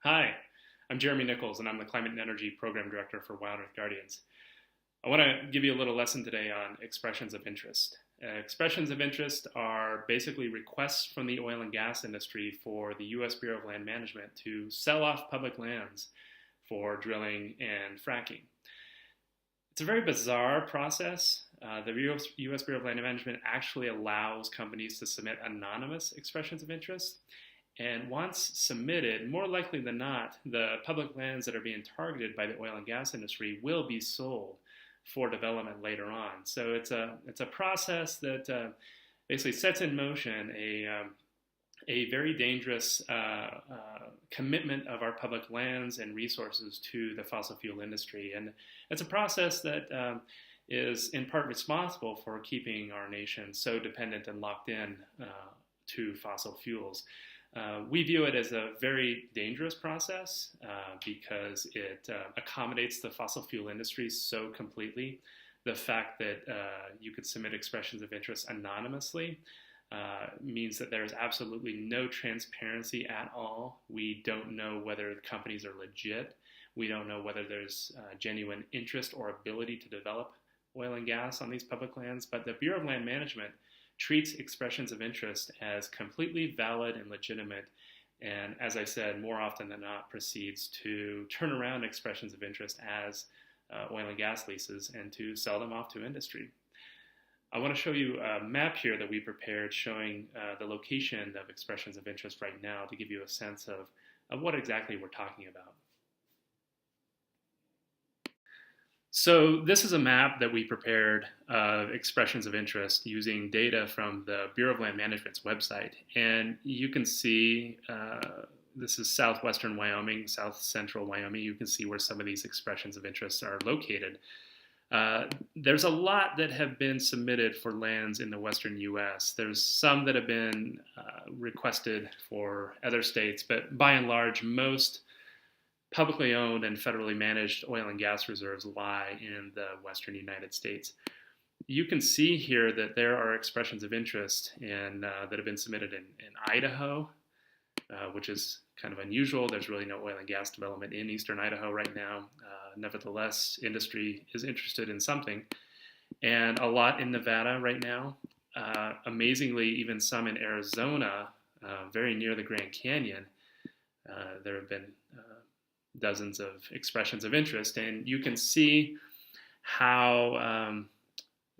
Hi, I'm Jeremy Nichols, and I'm the Climate and Energy Program Director for WildEarth Guardians. I want to give you a little lesson today on expressions of interest. Expressions of interest are basically requests from the oil and gas industry for the U.S. Bureau of Land Management to sell off public lands for drilling and fracking. It's a very bizarre process. The U.S. Bureau of Land Management actually allows companies to submit anonymous expressions of interest. And once submitted, more likely than not, the public lands that are being targeted by the oil and gas industry will be sold for development later on. So it's a process that basically sets in motion a very dangerous commitment of our public lands and resources to the fossil fuel industry. And it's a process that is in part responsible for keeping our nation so dependent and locked in to fossil fuels. We view it as a very dangerous process because it accommodates the fossil fuel industry so completely. The fact that you could submit expressions of interest anonymously means that there's absolutely no transparency at all. We don't know whether the companies are legit. We don't know whether there's genuine interest or ability to develop oil and gas on these public lands. But the Bureau of Land Management treats expressions of interest as completely valid and legitimate, and as I said, more often than not proceeds to turn around expressions of interest as oil and gas leases and to sell them off to industry. I want to show you a map here that we prepared showing the location of expressions of interest right now to give you a sense of what exactly we're talking about. So this is a map that we prepared of expressions of interest using data from the Bureau of Land Management's website. And you can see this is southwestern Wyoming, south central Wyoming. You can see where some of these expressions of interest are located. There's a lot that have been submitted for lands in the western U.S. There's some that have been requested for other states, but by and large, most publicly owned and federally managed oil and gas reserves lie in the western United States. You can see here that there are expressions of interest that have been submitted in Idaho, which is kind of unusual. There's really no oil and gas development in eastern Idaho right now. Nevertheless, industry is interested in something. And a lot in Nevada right now. Amazingly, even some in Arizona, very near the Grand Canyon. There have been dozens of expressions of interest, and you can see how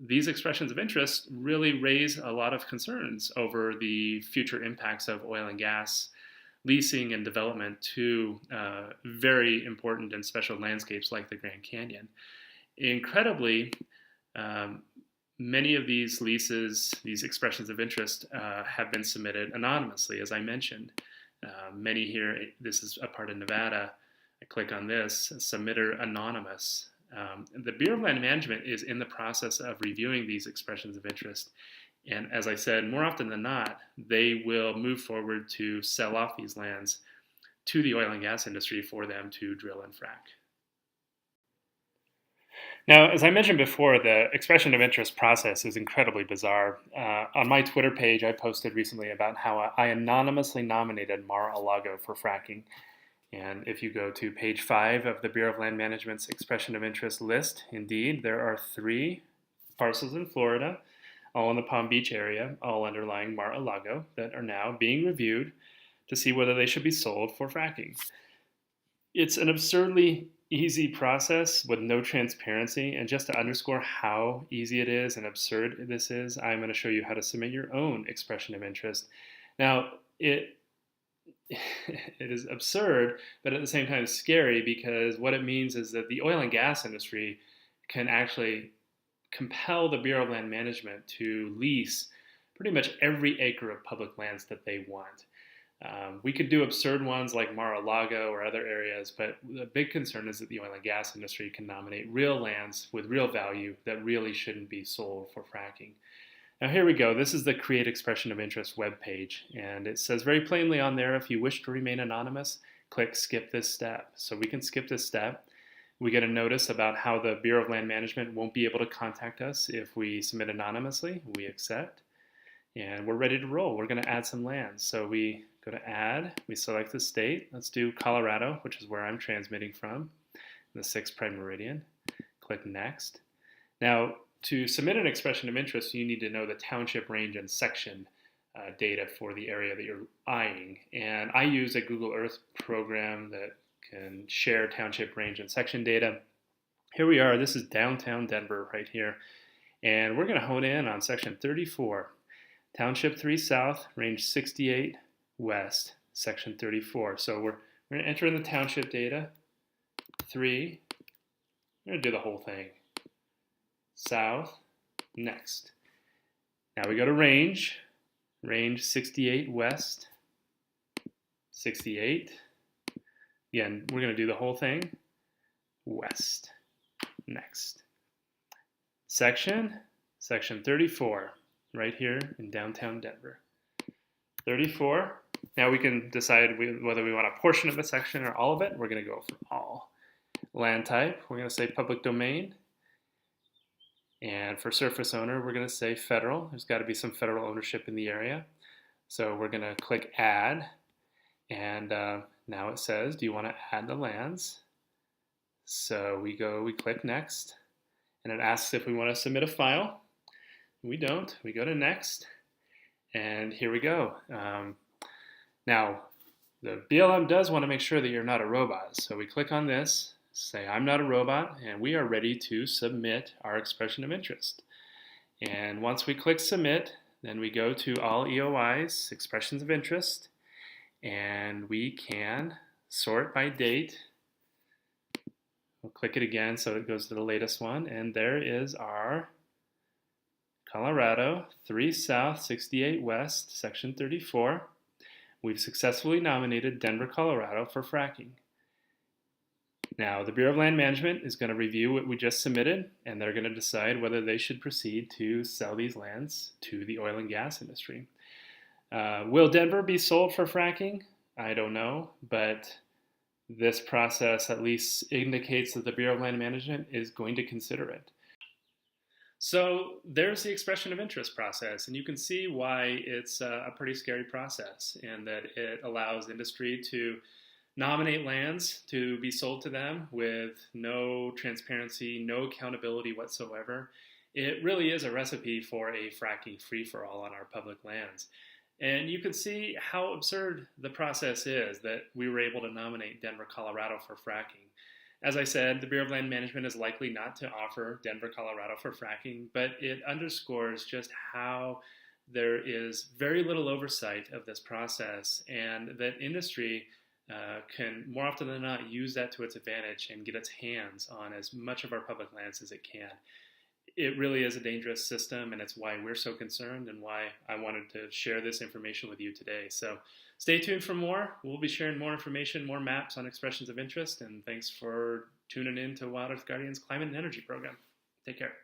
these expressions of interest really raise a lot of concerns over the future impacts of oil and gas leasing and development to very important and special landscapes like the Grand Canyon. Incredibly, many of these leases, these expressions of interest, have been submitted anonymously, as I mentioned. Many here, this is a part of Nevada. I click on this, submitter anonymous. The Bureau of Land Management is in the process of reviewing these expressions of interest. And as I said, more often than not, they will move forward to sell off these lands to the oil and gas industry for them to drill and frack. Now, as I mentioned before, the expression of interest process is incredibly bizarre. On my Twitter page, I posted recently about how I anonymously nominated Mar-a-Lago for fracking. And if you go to page 5 of the Bureau of Land Management's expression of interest list, indeed, there are 3 parcels in Florida, all in the Palm Beach area, all underlying Mar-a-Lago, that are now being reviewed to see whether they should be sold for fracking. It's an absurdly easy process with no transparency, and just to underscore how easy it is and absurd this is, I'm going to show you how to submit your own expression of interest. Now, it is absurd, but at the same time scary, because what it means is that the oil and gas industry can actually compel the Bureau of Land Management to lease pretty much every acre of public lands that they want. We could do absurd ones like Mar-a-Lago or other areas, but the big concern is that the oil and gas industry can nominate real lands with real value that really shouldn't be sold for fracking. Now here we go. This is the Create Expression of Interest webpage, and it says very plainly on there, if you wish to remain anonymous, click skip this step. So we can skip this step. We get a notice about how the Bureau of Land Management won't be able to contact us if we submit anonymously. We accept, and we're ready to roll. We're going to add some land. So we go to add, we select the state. Let's do Colorado, which is where I'm transmitting from, the 6th prime meridian. Click next. Now, to submit an expression of interest, you need to know the township, range, and section data for the area that you're eyeing. And I use a Google Earth program that can share township, range, and section data. Here we are. This is downtown Denver right here. And we're going to hone in on section 34, Township 3 South, range 68 West, section 34. So we're going to enter in the township data, 3. We're going to do the whole thing. South, next. Now we go to range 68 West, 68. Again, we're going to do the whole thing, West, next. Section 34, right here in downtown Denver. 34. Now we can decide whether we want a portion of the section or all of it. We're going to go for all. Land type, we're going to say public domain. And for surface owner, we're going to say federal. There's got to be some federal ownership in the area. So we're going to click add. And now it says, do you want to add the lands? So we click next. And it asks if we want to submit a file. We don't. We go to next. And here we go. Now, the BLM does want to make sure that you're not a robot. So we click on this, say I'm not a robot, and we are ready to submit our expression of interest. And once we click submit, then we go to all EOIs, expressions of interest, and we can sort by date. We'll click it again so it goes to the latest one, and there is our Colorado 3 South 68 West section 34. We've successfully nominated Denver, Colorado for fracking. Now the Bureau of Land Management is going to review what we just submitted, and they're going to decide whether they should proceed to sell these lands to the oil and gas industry. Will Denver be sold for fracking? I don't know, but this process at least indicates that the Bureau of Land Management is going to consider it. So there's the expression of interest process, and you can see why it's a pretty scary process, and that it allows industry to nominate lands to be sold to them with no transparency, no accountability whatsoever. It really is a recipe for a fracking free-for-all on our public lands. And you can see how absurd the process is that we were able to nominate Denver, Colorado for fracking. As I said, the Bureau of Land Management is likely not to offer Denver, Colorado for fracking, but it underscores just how there is very little oversight of this process, and that industry can more often than not use that to its advantage and get its hands on as much of our public lands as it can. It really is a dangerous system, and it's why we're so concerned and why I wanted to share this information with you today. So stay tuned for more. We'll be sharing more information, more maps on expressions of interest, and thanks for tuning in to WildEarth Guardian's Climate and Energy Program. Take care.